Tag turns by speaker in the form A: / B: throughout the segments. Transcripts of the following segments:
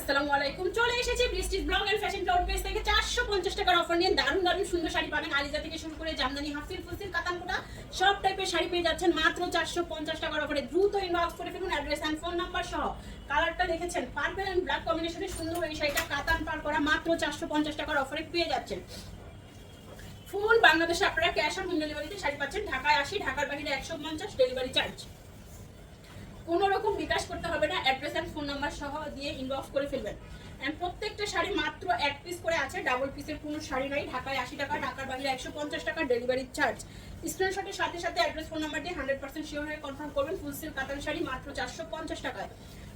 A: আসসালামু আলাইকুম। চলে এসেছি বৃষ্টির blog and fashion cloud page থেকে 450 টাকার অফার নিয়ে দারুণ দারুণ সুন্দর শাড়ি পাবেন। আলিজা থেকে শুরু করে জামদানি, হাফসিল, ফুলসিল, কাতানকোটা সব টাইপের শাড়ি পেয়ে যাচ্ছেন মাত্র 450 টাকার অফারে। দ্রুত ইনবক্স করে ফেলুন অ্যাড্রেস এন্ড ফোন নাম্বার সহ। কালারটা দেখেছেন, পার্পল এন্ড ব্ল্যাক কম্বিনেশনে সুন্দর এই শাড়িটা কাতান পার করা মাত্র 450 টাকার অফারে পেয়ে যাচ্ছেন। ফুল বাংলাদেশে আপনারা ক্যাশ অন হোম ডেলিভারিতে শাড়ি পাচ্ছেন। ঢাকায় 80, ঢাকার বাইরে 150 ডেলিভারি চার্জ। কোনো রকম বিকাশ করতে হবে না, অ্যাড্রেস এন্ড ফোন নাম্বার সহ দিয়ে ইনবক্স করে ফেলবেন। এন্ড প্রত্যেকটা শাড়ি মাত্র 1 পিস করে আছে, ডাবল পিসের কোনো শাড়ি নাই। ঢাকায় 80 টাকা, ঢাকার বাইরে 150 টাকা ডেলিভারি চার্জ। স্ক্রিনশটের সাথে সাথে অ্যাড্রেস ফোন নাম্বার দিয়ে 100% শিওর হয়ে কনফার্ম করবেন। ফুল সিল্ক কাতান শাড়ি মাত্র 450 টাকায়।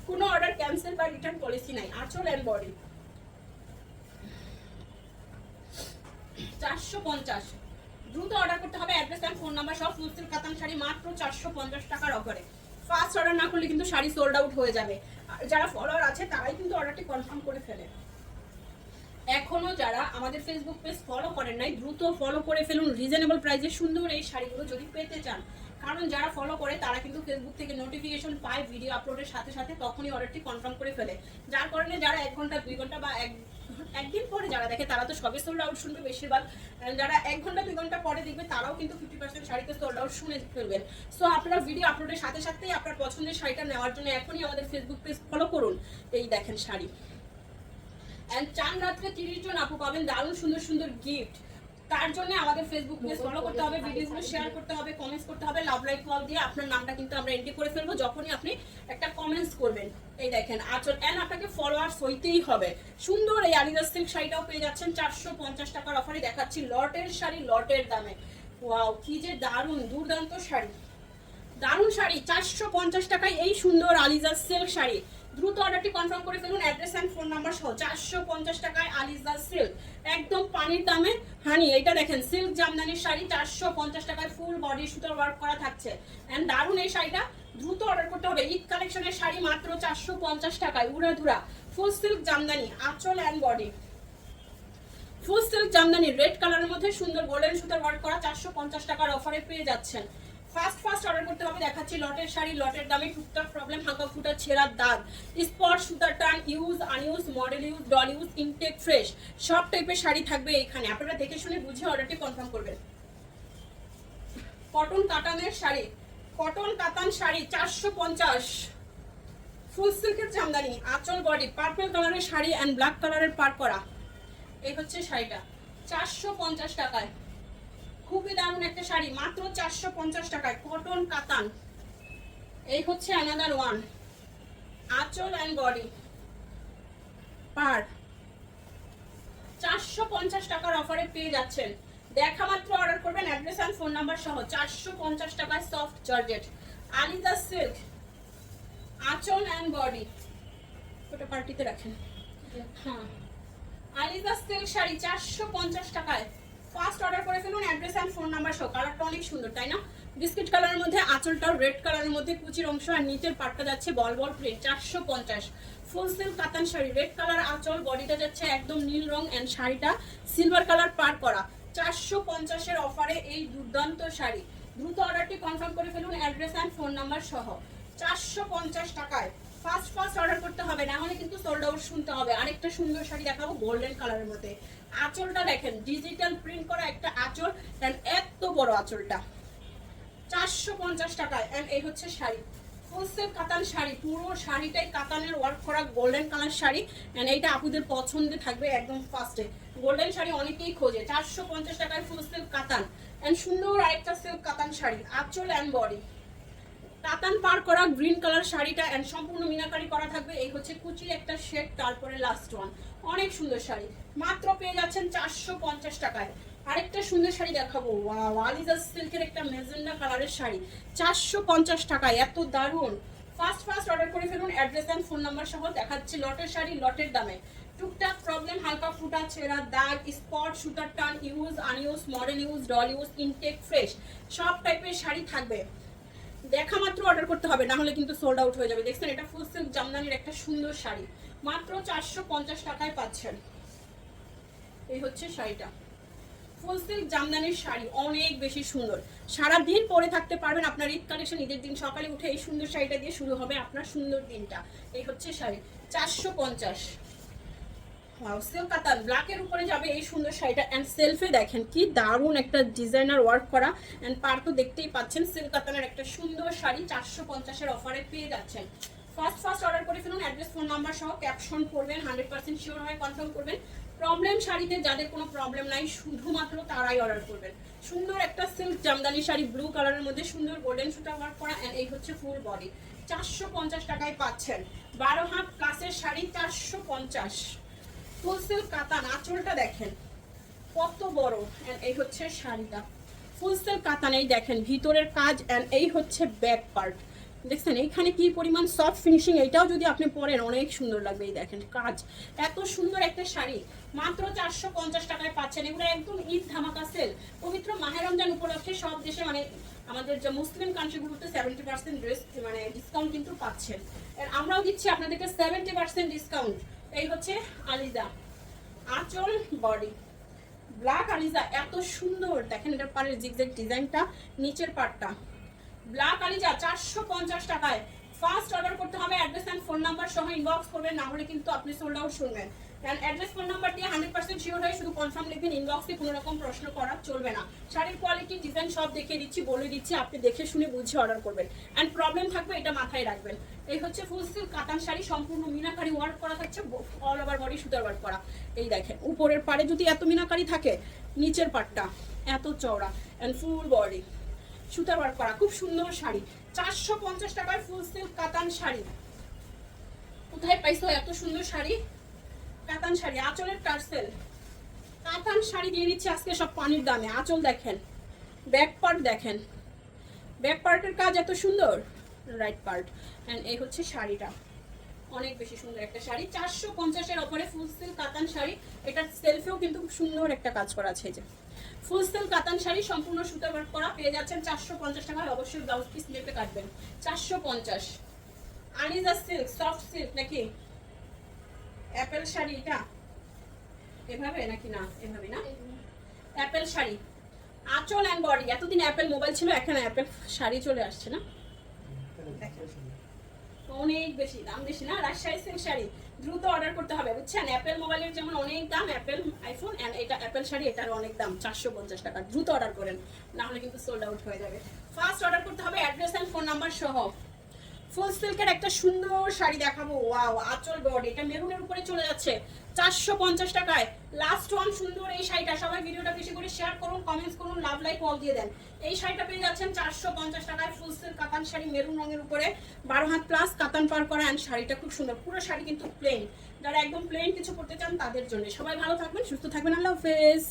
A: কোনো অর্ডার ক্যান্সেল বা রিটার্ন পলিসি নাই। আঁচল এন্ড বডি 450। দ্রুত অর্ডার করতে হবে, অ্যাড্রেস এন্ড ফোন নাম্বার সহ। ফুল সিল্ক কাতান শাড়ি মাত্র 450 টাকার অফারে। ফার্স্ট অর্ডার না করলে কিন্তু শাড়ি সোল্ড আউট হয়ে যাবে। আর যারা ফলোয়ার আছে তারাই কিন্তু অর্ডারটি কনফার্ম করে ফেলে। এখনো যারা আমাদের ফেসবুক পেজ ফলো করেন নাই, দ্রুত ফলো করে ফেলুন। রিজনেবল প্রাইসে সুন্দর এই শাড়িগুলো যদি পেতে চান, কারণ যারা ফলো করে তারা কিন্তু ফেসবুক থেকে নোটিফিকেশন পায় ভিডিও আপলোডের সাথে সাথে, তখনই অর্ডারটি কনফার্ম করে ফেলে। যার কারণে যারা 1 ঘন্টা 2 ঘন্টা বা একদিন পরে যারা দেখে তারা তো সবে সোল্ড আউট শুনবে বেশিরভাগ। যারা 1 ঘন্টা 2 ঘন্টা পরে দেখবে তারাও কিন্তু 50% শাড়িতে সোল্ড আউট শুনে ফেলবেন। সো আপনারা ভিডিও আপলোডের সাথে সাথেই আপনার পছন্দের শাড়িটা নেওয়ার জন্য এখনই আমাদের ফেসবুক পেজ ফলো করুন। এই দেখেন শাড়ি। এন্ড চান রাত্রে 30 জন আপু পাবেন দারুণ সুন্দর সুন্দর গিফট। তার জন্য আমাদের ফেসবুক পেজ ফলো করতে হবে, ভিডিওগুলো শেয়ার করতে হবে, কমেন্টস করতে হবে। লাভ লাইক ফলো দিয়ে আপনার নামটা কিন্তু আমরা এন্ট্রি করে ফেলবো যখনই আপনি একটা কমেন্টস করবেন। এই দেখেন আঁচল, এন্ড আপনাকে ফলোয়ার্স হইতেই হবে। সুন্দর এই আলিজা সিল্ক শাড়িটাও পেয়ে যাচ্ছেন 450 টাকার অফারে। দেখাচ্ছি লটের শাড়ি, লটের দামে। ওয়াও, কি যে দারুণ দুর্দান্ত শাড়ি, দারুণ শাড়ি। 450 টাকায় এই সুন্দর আলিজা সিল্ক শাড়ি। দ্রুত অর্ডারটি কনফার্ম করে ফেলুন, অ্যাড্রেস এন্ড ফোন নাম্বার সহ। 450 টাকায় আলিজা সিল্ক, একদম পানির দামে হানি। এটা দেখেন সিল্ক জামদানির শাড়ি, 450 টাকায় ফুল বডি সুতার ওয়ার্ক করা থাকছে। এন্ড দারুণ এই শাড়িটা, দ্রুত অর্ডার করতে হবে। ঈদ কালেকশনের শাড়ি মাত্র 450 টাকায়। উড়াধুরা ফুল সিল্ক জামদানি, আঁচল and body. Full silk Jamdani red কালারের মধ্যে সুন্দর গোল্ডেন সুতার ওয়ার্ক করা 450 টাকার অফারে পেয়ে যাচ্ছেন। ফার্স্ট অর্ডার করতে হবে। দেখাচ্ছি লটের শাড়ি, লটের দামে টুকটাক প্রবলেম, হালকা ফুটা ছেঁড়ার দাগ, স্পট, সুতার টান, use unuse, model use, doll use, intact fresh সব টাইপের শাড়ি থাকবে এখানে। আপনারা দেখে শুনে বুঝে অর্ডারটি কনফার্ম করবেন। কটন কাতানের শাড়ি, কটন কাতান শাড়ি 450। ফুল সিল্কের জামদানি, আঁচল বডি, পার্পল কালারের শাড়ি এন্ড ব্ল্যাক কালারের পার করা। এই হচ্ছে শাড়িটা 450 টাকায়। খুবই দারুণ একটা শাড়ি, মাত্র 450 টাকায়। কটন কাতান। এই হচ্ছে অ্যানাদার ওয়ান, আঁচল এন্ড বডি পার 450 টাকার অফারে পেয়ে যাচ্ছেন। দেখা মাত্র অর্ডার করবেন, অ্যাড্রেস এন্ড ফোন নাম্বার সহ। 450 টাকায় সফট জর্জেট আলিজা সিল্ক, আঁচল এন্ড বডি। ওটা পার্টিতে রাখেন। হ্যাঁ, আলিজা সিল্ক শাড়ি 450 টাকায়। ফার্স্ট অর্ডার করে ফেলুন, অ্যাড্রেস এন্ড ফোন নাম্বার সহ। কালারটা অনেক সুন্দর, তাই না? বিস্কিট কালারের মধ্যে, আঁচলটাও রেড কালারের মধ্যে কুচির অংশ, আর নিচের পাটটা যাচ্ছে বল বল প্রিন্ট। 450 ফুল সিল্ক কাতান শাড়ি, রেড কালার আঁচল, বডিটা যাচ্ছে একদম নীল রং এন্ড শাড়িটা সিলভার কালার পার করা। 450 এর অফারে এই দুর্দান্ত শাড়ি। দ্রুত অর্ডারটি কনফার্ম করে ফেলুন, অ্যাড্রেস এন্ড ফোন নাম্বার সহ। 450 টাকায় ফার্স্ট অর্ডার করতে হবে, না হলে কিন্তু সোল্ড আউট শুনতে হবে। আরেকটা সুন্দর শাড়ি দেখাবো গোল্ডেন কালারের মধ্যে। আঁচলটা দেখেন, ডিজিটাল প্রিন্ট করা একটা আঁচল, এন্ড এত বড় আঁচলটা 450 টাকায়। এন্ড এই হচ্ছে শাড়ি, ফুল সিল্ক কাতান শাড়ি, পুরো শাড়িটাই কাতানের ওয়ার্ক করা গোল্ডেন কালার শাড়ি। এন্ড এইটা আপুদের পছন্দে থাকবে একদম ফার্স্টে। গোল্ডেন শাড়ি অনেকেই খোঁজে। 450 টাকায় ফুল সিল্ক কাতান। এন্ড সুন্দর আরেকটা সিল্ক কাতান শাড়ি, আঁচল এন্ড বডি কাতান পার করা গ্রিন কালার শাড়িটা, এন্ড সম্পূর্ণ মিনাকারি করা থাকবে। এই হচ্ছে কুচির একটা শেড, তারপরে লাস্ট ওয়ান। অনেক সুন্দর শাড়ি, মাত্র পেয়ে যাচ্ছেন 450 টাকায়। আরেকটা সুন্দর শাড়ি দেখাবো, ওয়াও, আলিজা সিল্কের একটা ম্যাজেন্ডা কালারের শাড়ি 450 টাকায়। এত দারুণ। ফার্স্ট অর্ডার করে ফেলুন, অ্যাড্রেস এন্ড ফোন নাম্বার সহ। দেখাচ্ছি লটের শাড়ি, লটের দামে। টুকটাক প্রবলেম, হালকা ফুটা ছেঁড়া দাগ, স্পট, সুতার টান, use unuse, model use, doll use, intact fresh সব টাইপের শাড়ি থাকবে। দেখা মাত্র অর্ডার করতে হবে, না হলে কিন্তু সোল্ড আউট হয়ে যাবে। দেখছেন, এটা ফুল সিল্ক জামদানির একটা সুন্দর শাড়ি, মাত্র 450 টাকায় পাচ্ছেন। এই হচ্ছে শাড়িটা। ফুল সিল্ক জামদানির শাড়ি অনেক বেশি সুন্দর, সারাদিন পরে থাকতে পারবেন। আপনার ঈদ কালেকশন, ঈদের দিন সকালে উঠে এই সুন্দর শাড়িটা দিয়ে শুরু হবে আপনার সুন্দর দিনটা। এই হচ্ছে শাড়ি 450। সিল্ক কাতান ব্ল্যাকের উপরে যাবে এই সুন্দর শাড়িটা। অ্যান্ড সেলফে দেখেন কি দারুণ একটা ডিজাইনার ওয়ার্ক করা, অ্যান্ড পার তো দেখতেই পাচ্ছেন। সিল্ক কাতানের একটা সুন্দর শাড়ি 450-এর অফারে পেয়ে যাচ্ছেন। ফার্স্ট অর্ডার করে ফেলুন, অ্যাড্রেস ফোন নাম্বার সহ ক্যাপশন করবেন, 100% শিওর হয়ে কনফার্ম করবেন। প্রবলেম শাড়িতে যাদের কোনো প্রবলেম নাই শুধুমাত্র তারাই অর্ডার করবেন। সুন্দর একটা সিল্ক জামদানি শাড়ি ব্লু কালারের মধ্যে সুন্দর গোল্ডেন সুতা ওয়ার্ক করা, অ্যান্ড এই হচ্ছে ফুল বডি। 450 টাকায় পাচ্ছেন 12 হাত প্লাসের শাড়ি 450। ফুল সিল্ক কাতান, আঁচলটা দেখেন কত বড়, এন্ড এই হচ্ছে শাড়িটা। ফুল সিল্ক কাতান, এই দেখেন ভিতরের কাজ, এন্ড এই হচ্ছে ব্যাক পার্ট। দেখছেন এইখানে কি পরিমাণ সফট ফিনিশিং, এটাও যদি আপনি পরেন অনেক সুন্দর লাগবে। এই দেখেন কাজ, এত সুন্দর একটা শাড়ি মাত্র 450 টাকায় পাচ্ছেন। এগুলো একদম ঈদ ধামাকা সেল। পবিত্র মাহে রমজান উপলক্ষে সব দেশে মানে আমাদের যে মুসলিম কান্ট্রিগুলোতে 70% ড্রেস মানে ডিসকাউন্ট কিন্তু পাচ্ছেন। আমরাও দিচ্ছি আপনাদেরকে 70% ডিসকাউন্ট। এই হচ্ছে আলিজা, আঁচল বডি ব্ল্যাক আলিজা, এত সুন্দর দেখেন এটার পাড়ের জিগজ্যাগ ডিজাইনটা, নিচের পার্টটা ব্ল্যাক আলিজা 450 টাকায়। ফার্স্ট অর্ডার করতে হবে, অ্যাড্রেস এন্ড ফোন নাম্বার সহ ইনবক্স করবেন, না হলে কিন্তু আপনি সোল্ড আউট শুনবেন। এন্ড অ্যাড্রেস ফোন নাম্বার দিয়ে 100% শিওর হয়ে শুধু কনফার্ম লিখবেন, ইনবক্সে কোনো রকম প্রশ্ন করা চলবে না। শাড়ির কোয়ালিটি ডিজাইন সব দেখিয়ে দিচ্ছি, বলে দিচ্ছি, আপনি দেখে শুনে বুঝে অর্ডার করবেন। এন্ড প্রবলেম থাকবে এটা মাথায় রাখবেন। এই হচ্ছে ফুল সিল্ক কাতান শাড়ি, সম্পূর্ণ মিনাকারি ওয়ার্ক করা থাকছে, অল ওভার বডি সুতার ওয়ার্ক করা। এই দেখেন উপরের পাড়ে যদি এত মিনাকারি থাকে, নিচের পাড়টা এত চওড়া, এন্ড ফুল বডি সুতার ওয়ার্ক করা, খুব সুন্দর শাড়ি। 450 টাকায় ফুল সিল্ক কাতান শাড়ি। কোথায় পাইছো এত সুন্দর শাড়ি? কাতান শাড়ি, আঁচলের টার্সেল কাতান শাড়ি দিয়ে দিচ্ছি আজকে সব পানির দামে। আঁচল দেখেন, ব্যাক পার্ট দেখেন, ব্যাক পার্টের কাজ এত সুন্দর, রাইট পার্ট, এন্ড এই হচ্ছে শাড়িটা, অনেক বেশি সুন্দর একটা শাড়ি। 450-এর ওপরে ফুল সিল্ক কাতান শাড়ি। এটার সেলফেও কিন্তু খুব সুন্দর একটা কাজ করা আছে। এই যে ফুল সিল্ক কাতান শাড়ি সম্পূর্ণ সুতার ওয়ার্ক করা, পেয়ে যাচ্ছেন 450 টাকায়। অবশ্যই ব্লাউজ পিস নেপে কাটবেন। 450। আনিজা সিল্ক, সফট সিল্ক নাকি অ্যাপেল শাড়ি, এটা এভাবে নাকি না এভাবে না, অ্যাপেল শাড়ি, আঁচল এন্ড বডি। এতদিন অ্যাপেল মোবাইল ছিল, এখন অ্যাপেল শাড়ি চলে আসছে না, অনেক বেশি দাম, বেশি না। রাজশাহী সিল্ক শাড়ি দ্রুত অর্ডার করতে হবে, বুঝছেন? অ্যাপেল মোবাইলের যেমন অনেক দাম, অ্যাপেল আইফোন, এন্ড এটা অ্যাপেল শাড়ি, এটার অনেক দাম, 450 টাকা। দ্রুত অর্ডার করেন, না হলে কিন্তু সোল্ড আউট হয়ে যাবে। ফার্স্ট অর্ডার করতে হবে, অ্যাড্রেস এন্ড ফোন নাম্বার সহ। ফুল সিল্কের একটা সুন্দর শাড়ি দেখাবো, ওয়াও, আঁচল বডি, এটা মেরুনের উপরে চলে যাচ্ছে 450 টাকায়। লাস্ট ওয়ান সুন্দর এই শাড়িটা, সবাই ভিডিওটা বেশি করে শেয়ার করুন, কমেন্টস করুন, লাভ লাইক অল দিয়ে দেন। এই শাড়িটা পেয়ে যাচ্ছেন 450 টাকায়। ফুল সিল্ক কাতান শাড়ি, মেরুন রঙের উপরে 12 হাত প্লাস কাতান পার করা, এন্ড শাড়িটা খুব সুন্দর। পুরো শাড়ি কিন্তু প্লেন, যারা একদম প্লেন কিছু করতে চান তাদের জন্য। সবাই ভালো থাকবেন, সুস্থ থাকবেন, আল্লাহ হাফেজ।